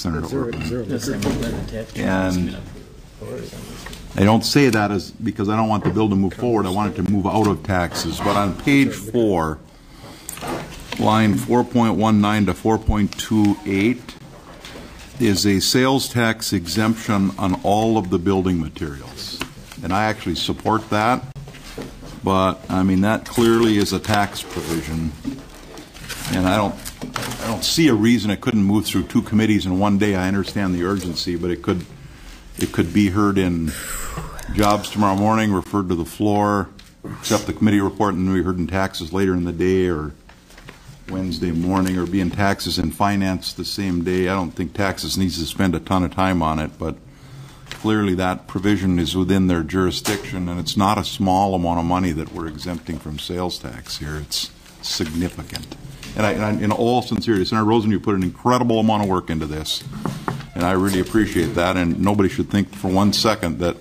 Senator Ortman. And I don't say that as because I don't want the bill to move forward. I want it to move out of taxes. But on page 4, line 4.19 to 4.28 is a sales tax exemption on all of the building materials. And I actually support that. But, I mean, that clearly is a tax provision. And I don't see a reason it couldn't move through 2 committees in one day. I understand the urgency, but it could be heard in jobs tomorrow morning, referred to the floor, accept the committee report, and be heard in taxes later in the day or Wednesday morning, or be in taxes and finance the same day. I don't think taxes needs to spend a ton of time on it, but clearly that provision is within their jurisdiction, and it's not a small amount of money that we're exempting from sales tax here. It's significant. And in all sincerity, Senator Rosen, you put an incredible amount of work into this, and I really appreciate that, and nobody should think for one second that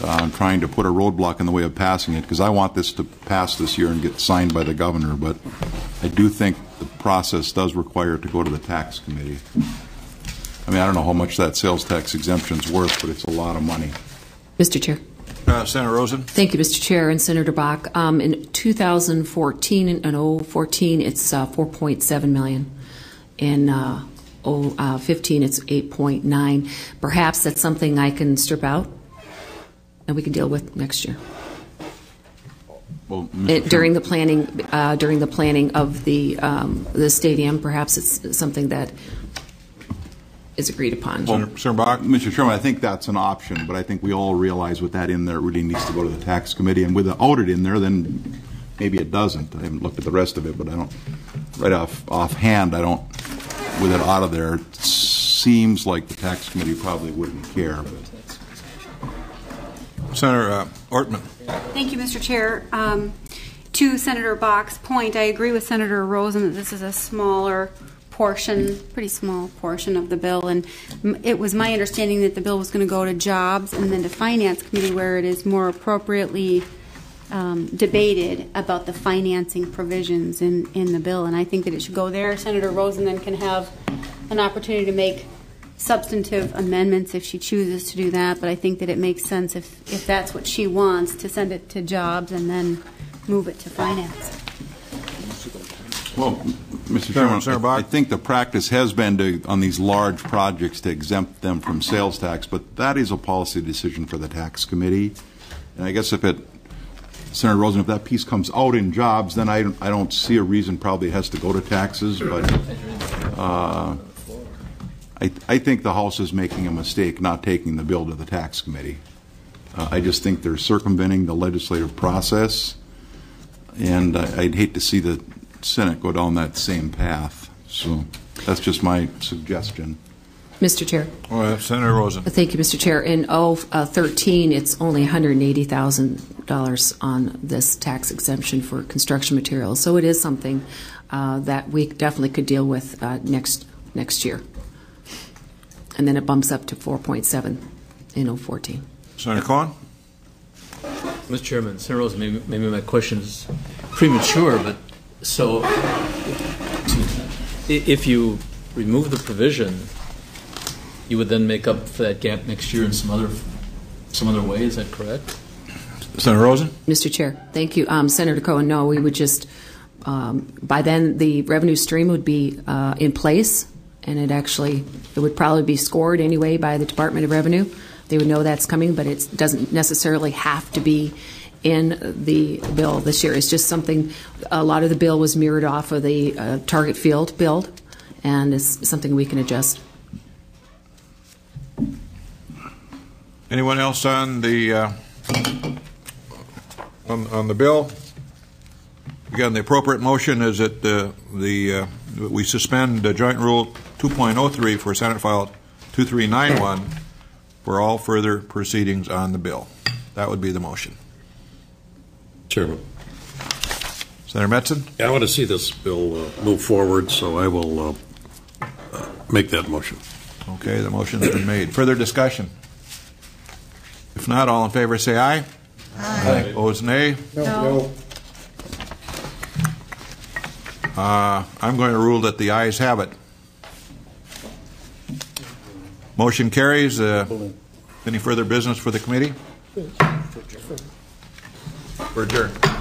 I'm trying to put a roadblock in the way of passing it, because I want this to pass this year and get signed by the governor, but I do think the process does require it to go to the tax committee. I mean, I don't know how much that sales tax exemption is worth, but it's a lot of money. Mr. Chair. Senator Rosen. Thank you, Mr. Chair and Senator Bach. In 2014 and 014, it's 4.7 million. In 15, it's 8.9. Perhaps that's something I can strip out and we can deal with next year. Well, during the planning of the stadium, perhaps it's something that is agreed upon. Well, Senator Bach. Mr. Chairman, I think that's an option, but I think we all realize with that in there, it really needs to go to the tax committee, and with the audit in there, then maybe it doesn't. I haven't looked at the rest of it, but I don't, right offhand, I don't, with it out of there, it seems like the tax committee probably wouldn't care. But. Senator Ortman. Thank you, Mr. Chair. To Senator Bach's point, I agree with Senator Rosen that this is a smaller portion, pretty small portion of the bill, and it was my understanding that the bill was going to go to Jobs and then to Finance Committee, where it is more appropriately debated about the financing provisions in the bill, and I think that it should go there. Senator Rosen then can have an opportunity to make substantive amendments if she chooses to do that, but I think that it makes sense if that's what she wants, to send it to Jobs and then move it to Finance. Well, Mr. Chairman, I think the practice has been on these large projects to exempt them from sales tax, but that is a policy decision for the tax committee. And I guess Senator Rosen, if that piece comes out in Jobs, then I don't see a reason probably it has to go to taxes, but I think the House is making a mistake not taking the bill to the tax committee. I just think they're circumventing the legislative process, and I'd hate to see the Senate go down that same path. So that's just my suggestion. Mr. Chair. Senator Rosen. Thank you, Mr. Chair. In 013, it's only $180,000 on this tax exemption for construction materials. So it is something that we definitely could deal with next year. And then it bumps up to 4.7 in 014. Senator Cohen. Mr. Chairman, Senator Rosen, maybe my question is premature, but so if you remove the provision, you would then make up for that gap next year in some other way. Is that correct? Senator Rosen. Mr. Chair, thank you. Senator Cohen, no, we would just by then the revenue stream would be in place, and it would probably be scored anyway by the Department of Revenue. They would know that's coming, but it doesn't necessarily have to be in the bill this year. It's just something, a lot of the bill was mirrored off of the target field build, and it's something we can adjust. Anyone else on the on the bill? Again, the appropriate motion is that we suspend Joint Rule 2.03 for Senate File 2391 for all further proceedings on the bill. That would be the motion. Chairman. Senator Metzen? Yeah, I want to see this bill move forward, so I will make that motion. Okay, the motion has been made. Further discussion? If not, all in favor say aye. Aye. Opposed, nay. No. I'm going to rule that the ayes have it. Motion carries. Any further business for the committee? We're adjourned.